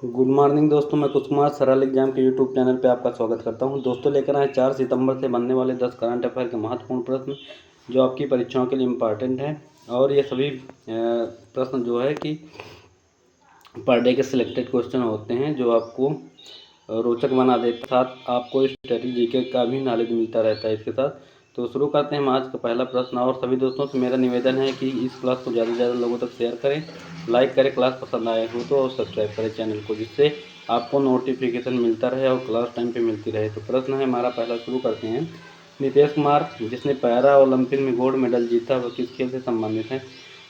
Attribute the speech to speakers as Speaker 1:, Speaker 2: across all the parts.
Speaker 1: Good morning दोस्तों, मैं कुछ कुमार सरल एग्जाम के यूट्यूब चैनल पे आपका स्वागत करता हूं। दोस्तों लेकर आए 4 सितंबर से बनने वाले 10 करंट अफेयर के महत्वपूर्ण प्रश्न जो आपकी परीक्षाओं के लिए इम्पॉर्टेंट हैं। और ये सभी प्रश्न जो है कि पर डे के सिलेक्टेड क्वेश्चन होते हैं जो आपको रोचक बना देते साथ आपको स्ट्रेटजी के का भी नॉलेज मिलता रहता है इसके साथ। तो शुरू करते हैं हम आज का पहला प्रश्न। और सभी दोस्तों से मेरा निवेदन है कि इस क्लास को ज़्यादा से ज़्यादा लोगों तक शेयर करें, लाइक करें, क्लास पसंद आए हो तो, और सब्सक्राइब करें चैनल को, जिससे आपको नोटिफिकेशन मिलता रहे और क्लास टाइम पे मिलती रहे। तो प्रश्न है हमारा पहला, शुरू करते हैं। नीतीश कुमार जिसने पैरा ओलंपिक में गोल्ड मेडल जीता वह किस खेल से संबंधित है?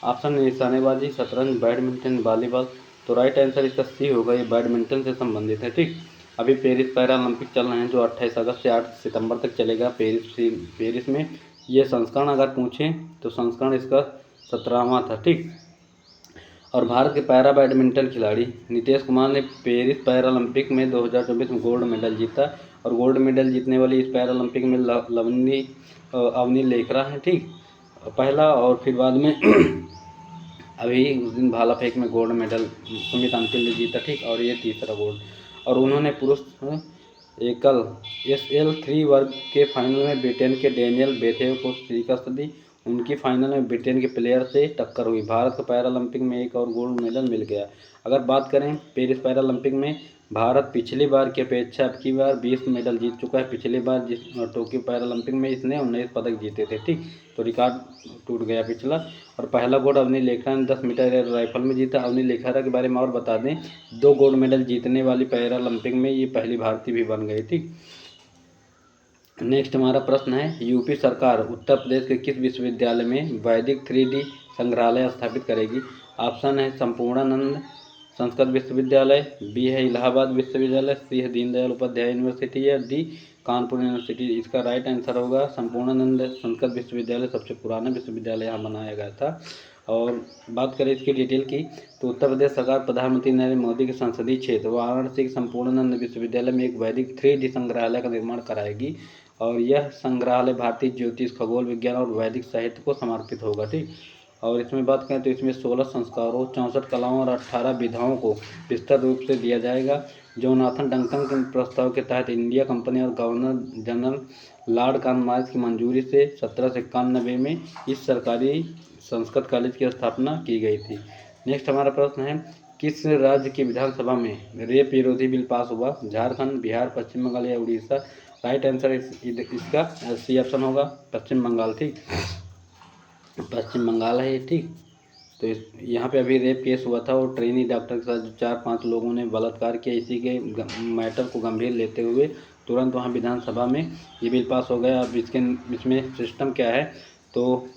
Speaker 1: ऑप्शन निशानेबाजी, शतरंज, बैडमिंटन, वॉलीबॉल। तो राइट आंसर इसका सी होगा, ये बैडमिंटन से संबंधित है। ठीक, अभी पेरिस पैरा ओलंपिक चल रहे हैं जो 28 अगस्त से 8 सितंबर तक चलेगा पेरिस में। ये संस्करण अगर पूछें तो संस्करण इसका 17वां था। ठीक, और भारत के पैरा बैडमिंटन खिलाड़ी नीतीश कुमार ने पेरिस पैरा ओलंपिक में 2024 में गोल्ड मेडल जीता। और गोल्ड मेडल जीतने वाली इस पैरा ओलंपिक में अवनी लेखरा है। ठीक, पहला, और फिर बाद में अभी उस दिन भाला फेंक में गोल्ड मेडल सुमित अंतिल ने जीता। ठीक, और ये तीसरा गोल्ड। और उन्होंने पुरुष एकल SL3 वर्ग के फाइनल में ब्रिटेन के डेनियल बेथेव को शिकस्त दी। उनकी फाइनल में ब्रिटेन के प्लेयर से टक्कर हुई। भारत को पैरालंपिक में एक और गोल्ड मेडल मिल गया। अगर बात करें पेरिस पैरालंपिक में, भारत पिछली बार की अपेक्षा अब की बार 20 मेडल जीत चुका है। पिछली बार जिस टोक्यो पैरालंपिक में इसने 19 पदक जीते थे। ठीक, तो रिकॉर्ड टूट गया पिछला। और पहला गोल्ड अवनी लेखरा ने 10 मीटर एयर राइफल में जीता। अवनी लेखरा के बारे में और बता दें, 2 गोल्ड मेडल जीतने वाली पैरालंपिक में ये पहली भारतीय भी बन गई। ठीक, नेक्स्ट हमारा प्रश्न है, यूपी सरकार उत्तर प्रदेश के किस विश्वविद्यालय में वैदिक 3D संग्रहालय स्थापित करेगी? ऑप्शन है संपूर्णानंद संस्कृत विश्वविद्यालय, बी है इलाहाबाद विश्वविद्यालय, सी है दीनदयाल उपाध्याय यूनिवर्सिटी, या डी कानपुर यूनिवर्सिटी। इसका राइट आंसर होगा संपूर्णानंद संस्कृत विश्वविद्यालय, सबसे पुराना विश्वविद्यालय यहाँ बनाया गया था। और बात करें इसकी डिटेल की, तो उत्तर प्रदेश सरकार प्रधानमंत्री नरेंद्र मोदी के संसदीय क्षेत्र वाराणसी के संपूर्णानंद विश्वविद्यालय में एक वैदिक 3D संग्रहालय का निर्माण कराएगी। और यह संग्रहालय भारतीय ज्योतिष, खगोल विज्ञान और वैदिक साहित्य को समर्पित होगा। ठीक, और इसमें बात करें तो इसमें 16 संस्कारों, 64 कलाओं और 18 विधाओं को विस्तृत रूप से दिया जाएगा। जोनाथन डंकन के प्रस्ताव के तहत इंडिया कंपनी और गवर्नर जनरल लॉर्ड कॉर्नवालिस की मंजूरी से 1791 में इस सरकारी संस्कृत कॉलेज की स्थापना की गई थी। नेक्स्ट हमारा प्रश्न है, किस राज्य की विधानसभा में रेप विरोधी बिल पास हुआ? झारखंड, बिहार, पश्चिम बंगाल या उड़ीसा? राइट आंसर इसका सी ऑप्शन होगा, पश्चिम बंगाल। ठीक, पश्चिम बंगाल है ये। ठीक, तो यहाँ पे अभी रेप केस हुआ था और ट्रेनी डॉक्टर के साथ जो 4-5 लोगों ने बलात्कार किया, इसी के मैटर को गंभीर लेते हुए तुरंत वहाँ विधानसभा में ये बिल पास हो गया। अब इसमें सिस्टम क्या है, तो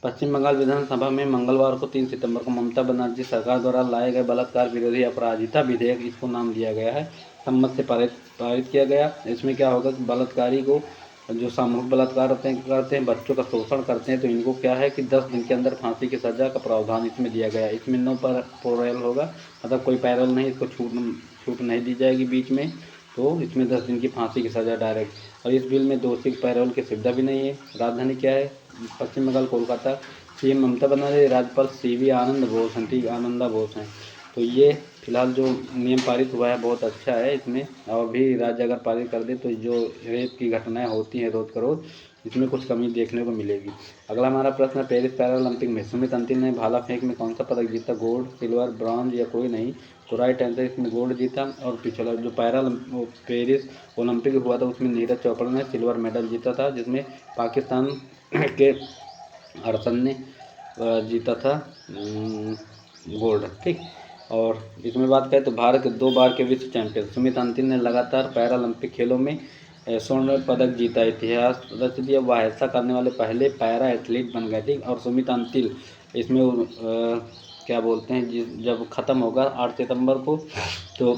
Speaker 1: पश्चिम बंगाल विधानसभा में मंगलवार को 3 सितंबर को ममता बनर्जी सरकार द्वारा लाए गए बलात्कार विरोधी अपराधिता विधेयक, इसको नाम दिया गया है, सम्मत से पारित किया गया। इसमें क्या होगा कि बलात्कारी को जो सामूहिक बलात्कार करते हैं, बच्चों का शोषण करते हैं, तो इनको क्या है कि 10 दिन के अंदर फांसी की सज़ा का प्रावधान इसमें दिया गया है। इसमें नो पैरोल होगा, मतलब कोई पैरोल नहीं, इसको छूट नहीं दी जाएगी बीच में। तो इसमें 10 दिन की फांसी की सज़ा डायरेक्ट। और इस बिल में दोषी पैरोल की सुविधा भी नहीं है। राजधानी क्या है? पश्चिम बंगाल कोलकाता। सीएम ममता बनर्जी, राज्यपाल CV आनंद बोस हैं। ठीक, आनंदा बोस हैं। तो ये फिलहाल जो नियम पारित हुआ है बहुत अच्छा है इसमें। और भी राज्य अगर पारित कर दे तो जो रेप की घटनाएं होती हैं रोज़ का रोज़, इसमें कुछ कमी देखने को मिलेगी। अगला हमारा प्रश्न है, पेरिस पैरालंपिक में सुमित अंतिल ने भाला फेंक में कौन सा पदक जीता? गोल्ड, सिल्वर, ब्रॉन्ज या कोई नहीं? तो राइट आंसर इसमें गोल्ड जीता। और पिछला जो पेरिस ओलंपिक हुआ था उसमें नीरज चोपड़ा ने सिल्वर मेडल जीता था, जिसमें पाकिस्तान के अरसन ने जीता था गोल्ड। ठीक, और इसमें बात करें तो भारत के 2 बार के विश्व चैंपियन सुमित अंतिल ने लगातार पैरालंपिक खेलों में स्वर्ण पदक जीता, इतिहास रच दिया। वह ऐसा करने वाले पहले पैरा एथलीट बन गए। ठीक, और सुमित अंतिल इसमें क्या बोलते हैं, जब ख़त्म होगा 8 सितंबर को, तो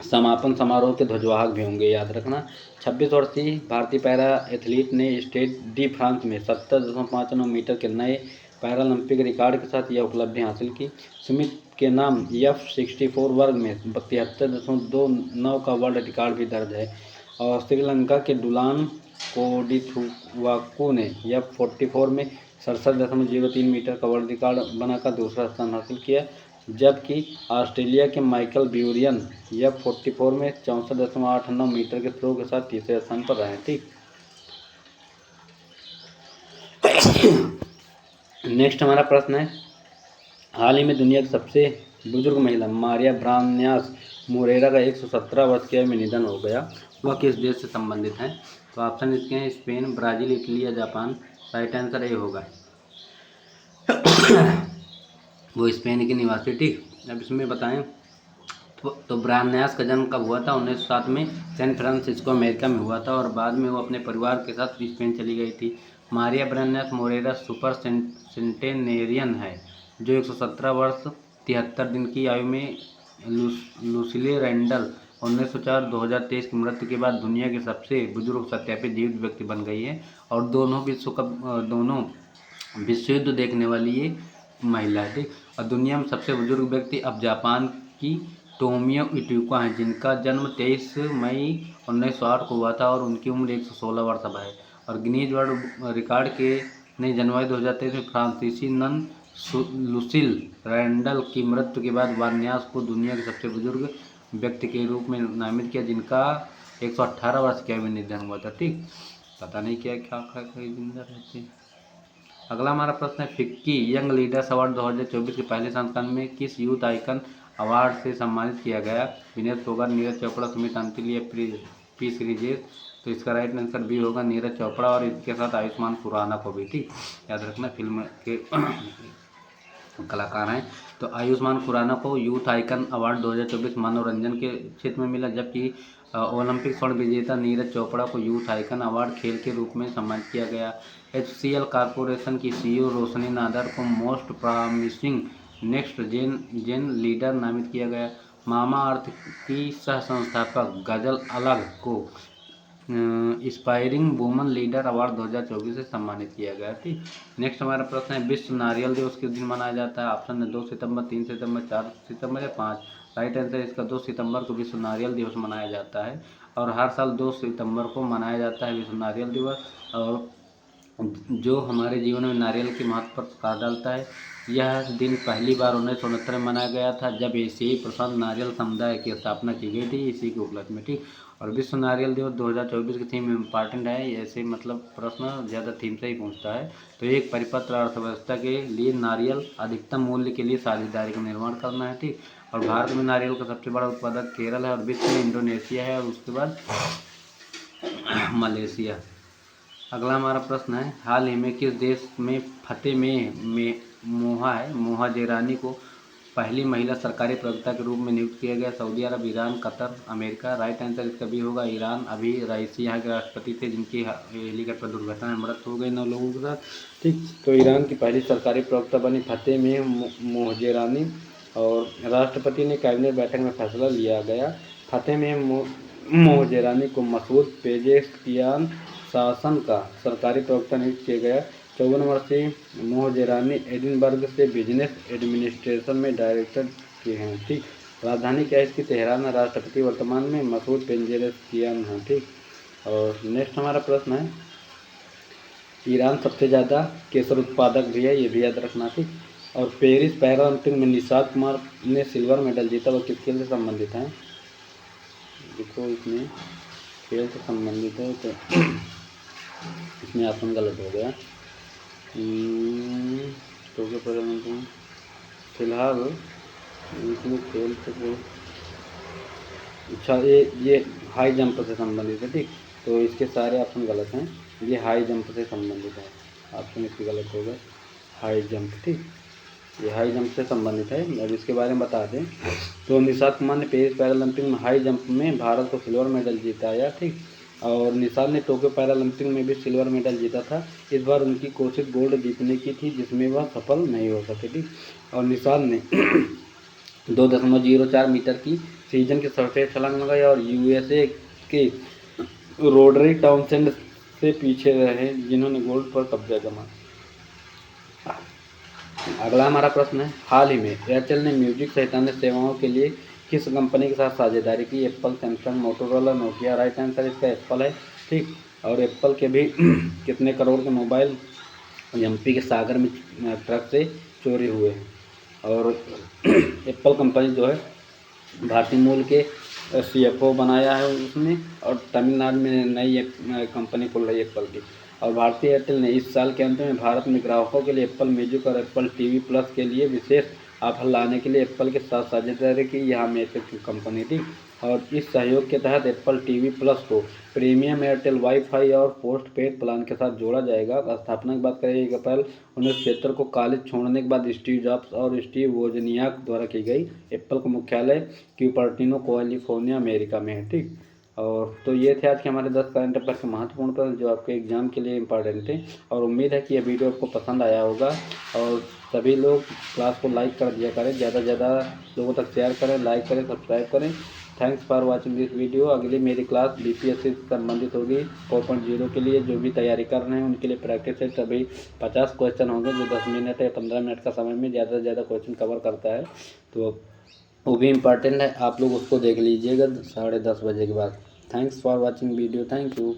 Speaker 1: समापन समारोह के ध्वजवाहक भी होंगे, याद रखना। 26 वर्षीय भारतीय पैरा एथलीट ने स्टेड डी फ्रांस में 70.59 मीटर के नए पैरालंपिक रिकॉर्ड के साथ यह उपलब्धि हासिल की। सुमित के नाम F64 वर्ग में 73.29 का वर्ल्ड रिकॉर्ड भी दर्ज है। और श्रीलंका के डुलान कोडिथुवाकू ने F44 में 67.03 मीटर का वर्ल्ड रिकॉर्ड बनाकर दूसरा स्थान हासिल किया। जबकि ऑस्ट्रेलिया के माइकल ब्यूरियन F44 में 64.89 मीटर के थ्रो के साथ तीसरे स्थान पर रहे। ठीक, नेक्स्ट हमारा प्रश्न है, हाल ही में दुनिया की सबसे बुजुर्ग महिला मारिया ब्रान्यास मोरेरा का 117 वर्ष की आयु में निधन हो गया। वह किस देश से संबंधित हैं? तो ऑप्शन इसके हैं स्पेन, ब्राज़ील, इटली या जापान। राइट आंसर ए होगा वो स्पेन की निवासी। ठीक, अब इसमें बताएं तो ब्रान्यास का जन्म कब हुआ था? 1907 में सैन फ्रांसिस्को अमेरिका में हुआ था और बाद में वो अपने परिवार के साथ स्पेन चली गई थी। मारिया ब्रान्यास मोरेरा सुपर सेंटेनेरियन है जो 117 वर्ष 73 दिन की आयु में लुसिले रैंडल 1904-2023 की मृत्यु के बाद दुनिया के सबसे बुजुर्ग सत्यापित जीवित व्यक्ति बन गई है और दोनों विश्व युद्ध देखने वाली ये महिला है। ठीक, और दुनिया में सबसे बुजुर्ग व्यक्ति अब जापान की टोमियो इटुका हैं जिनका जन्म 23 मई 1908 को हुआ था और उनकी उम्र 116 वर्ष अब है। और गिनीज वर्ल्ड रिकॉर्ड के ने जनवरी 2023 में फ्रांसीसी नन लुसिल रैंडल की मृत्यु के बाद ब्रान्यास को दुनिया के सबसे बुजुर्ग व्यक्ति के रूप में नामित किया जिनका 118 वर्ष की आयु में निधन हुआ था। ठीक, पता नहीं क्या क्या जिंदा रहते। अगला हमारा प्रश्न है, फिक्की यंग लीडर्स अवार्ड 2024 के पहले संस्करण में किस यूथ आइकन अवार्ड से सम्मानित किया गया? विनेश फोगाट, नीरज चोपड़ा, सुमित अंतिल या पी श्रीजेश। तो इसका राइट आंसर बी होगा नीरज चोपड़ा और इसके साथ आयुष्मान खुराना को भी। ठीक, याद रखना फिल्म के कलाकार हैं। तो आयुष्मान खुराना को यूथ आइकन अवार्ड 2024 मनोरंजन के क्षेत्र में मिला, जबकि ओलंपिक स्वर्ण विजेता नीरज चोपड़ा को यूथ आइकन अवार्ड खेल के रूप में सम्मानित किया गया। HCL कॉरपोरेशन की CEO रोशनी नादर को most promising next gen leader नामित किया गया। मामा अर्थ की सह संस्थापक गजल अलग को इंस्पायरिंग वुमन लीडर अवार्ड 2024 से सम्मानित किया गया। ठीक, नेक्स्ट हमारा प्रश्न है, विश्व नारियल दिवस किस दिन मनाया जाता है? ऑप्शन है 2 सितंबर, 3 सितंबर, 4 सितंबर या 5। राइट आंसर इसका 2 सितंबर को विश्व नारियल दिवस मनाया जाता है और हर साल 2 सितंबर को मनाया जाता है विश्व नारियल दिवस। और जो हमारे जीवन में नारियल के महत्व पर प्रकाश डालता है। यह दिन पहली बार 1969 में मनाया गया था जब एशियाई प्रशांत नारियल समुदाय की स्थापना की गई थी इसी के उपलक्ष्य में। ठीक, और विश्व नारियल दिवस 2024 की थीम इम्पॉर्टेंट है, ऐसे मतलब प्रश्न ज़्यादा थीम से ही पूछता है। तो एक परिपत्र अर्थव्यवस्था के लिए नारियल अधिकतम मूल्य के लिए साझेदारी का निर्माण करना है। ठीक, और भारत में नारियल का सबसे बड़ा उत्पादक केरल है और विश्व में इंडोनेशिया है और उसके बाद मलेशिया। अगला हमारा प्रश्न है, हाल ही में किस देश में फतेह में मोहाजेरानी को पहली महिला सरकारी प्रवक्ता के रूप में नियुक्त किया गया? Saudi Arab, Iran, Qatar, America. Right answer इसका भी होगा ईरान। अभी राइसी यहाँ के राष्ट्रपति थे जिनकी हेलीकॉप्टर दुर्घटना में मृत्यु हो गई 9 लोगों के साथ। ठीक, तो ईरान की पहली सरकारी प्रवक्ता बनी फतेह में मोहजेरानी और राष्ट्रपति ने कैबिनेट बैठक में फैसला लिया गया। फतेह में मोहजेरानी को मसूद पेजेश्कियान शासन का सरकारी प्रवक्ता नियुक्त किया गया। 54 वर्षीय मोहजेरानी एडिनबर्ग से बिजनेस एडमिनिस्ट्रेशन में डायरेक्टर के हैं। ठीक, राजधानी क्या है इसकी? तेहरान है। राष्ट्रपति वर्तमान में मसूद पेजेश्कियान हैं। ठीक, और नेक्स्ट हमारा प्रश्न है, ईरान सबसे ज़्यादा केसर उत्पादक भी है, ये भी याद रखना। ठीक, और पेरिस पैरालंपिक में निशात कुमार ने सिल्वर मेडल जीता, वो किस खेल से संबंधित हैं? देखो इसमें खेल से संबंधित है तो इसमें ऑप्शन गलत हो गया। टोक्यो पैरालंपिक फिलहाल इसमें खेल से अच्छा ये हाई जंप से संबंधित है। ठीक, तो इसके सारे ऑप्शन गलत हैं, ये हाई जंप से संबंधित है, ऑप्शन इसके गलत हो गए। हाई जंप, ठीक, ये हाई जंप से संबंधित है। अब इसके बारे में बता दें तो निशात कुमार ने पेरिस पैरालंपिक में हाई जंप में भारत को सिल्वर मेडल जिताया। ठीक, और निशात ने टोक्यो पैरालंपिक में भी सिल्वर मेडल जीता था। इस बार उनकी कोशिश गोल्ड जीतने की थी जिसमें वह सफल नहीं हो सके। ठीक, और निशात ने 2.04 मीटर की सीजन की सर्वश्रेष्ठ छलांग लगाई और USA के रोडरी टाउनसेंड से पीछे रहे जिन्होंने गोल्ड पर कब्जा जमा। अगला हमारा प्रश्न है, हाल ही में एयरटेल ने म्यूजिक सहित अन्य सेवाओं के लिए किस कंपनी के साथ साझेदारी की? Apple, Samsung, Motorola, Nokia. Right answer इसका एप्पल है। ठीक, और एप्पल के भी कितने करोड़ के मोबाइल MP के सागर में ट्रक से चोरी हुए हैं। और एप्पल कंपनी जो है भारतीय मूल के CFO बनाया है उसने, और तमिलनाडु में नई एक कंपनी खुल रही है एप्पल की। और भारतीय एयरटेल ने इस साल के अंत में भारत में ग्राहकों के लिए एप्पल म्यूजिक और एप्पल TV प्लस के लिए विशेष ऑफर लाने के लिए एप्पल के साथ साझेदारी की। यहाँ में एक कंपनी थी, और इस सहयोग के तहत एप्पल TV प्लस को प्रीमियम एयरटेल वाईफाई और पोस्ट पेड प्लान के साथ जोड़ा जाएगा। स्थापना की बात करें, 1 अप्रैल 1976 को कॉलेज छोड़ने के बाद स्टीव जॉब्स और स्टीव वोजनियाक द्वारा की गई। एप्पल का मुख्यालय क्यूपर्टिनो कैलिफोर्निया अमेरिका में है। ठीक, और तो ये थे आज के हमारे 10 करंट अफेयर के महत्वपूर्ण प्रश्न जो आपके एग्जाम के लिए इंपॉर्टेंट थे। और उम्मीद है कि यह वीडियो आपको पसंद आया होगा, और सभी लोग क्लास को लाइक कर दिया करें, ज़्यादा से ज़्यादा लोगों तक शेयर करें, लाइक करें, सब्सक्राइब करें। Thanks for watching this video. अगली मेरी क्लास BPSC से संबंधित होगी 4.0 के लिए। जो भी तैयारी कर रहे हैं उनके लिए प्रैक्टिस है। सभी 50 क्वेश्चन होंगे जो 10 मिनट या 15 मिनट का समय में ज़्यादा से ज़्यादा क्वेश्चन कवर करता है, तो वो भी इम्पॉर्टेंट है। आप लोग उसको देख लीजिएगा 10:30 बजे के बाद। Thanks for watching video. Thank you.